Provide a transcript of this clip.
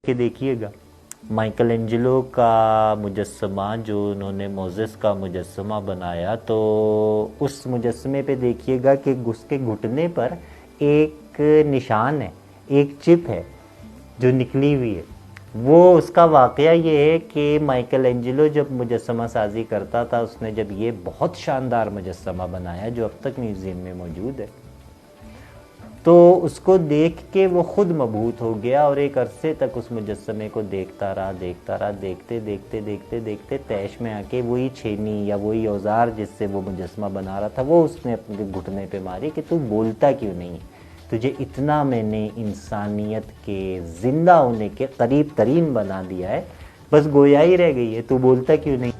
कि देखिएगा Michael Angelo का मुजस्समा जो उन्होंने मोजेस का मुजस्समा बनाया, तो उस मुजस्समे पे देखिएगा कि उसके घुटने पर एक निशान है, एक चिप है जो निकली हुई है। वो उसका वाकया ये है कि माइकल एंजेलो जब मुजस्समा साजी करता था, उसने जब ये बहुत शानदार मुजस्समा बनाया जो अब तक म्यूज़ियम में मौजूद है, तो उसको देख के वो खुद मबहूत हो गया और एक अरसे तक उस मुजस्समे को देखता रहा, देखते देखते देखते देखते तैश में आके वही छेनी या वही औजार जिससे वो मुजस्समा बना रहा था, वो उसने अपने घुटने पे मारी कि तू बोलता क्यों नहीं, तुझे इतना मैंने इंसानियत के ज़िंदा होने के करीब तरीन बना दिया है, बस गोया ही रह गई है, तू बोलता क्यों नहीं।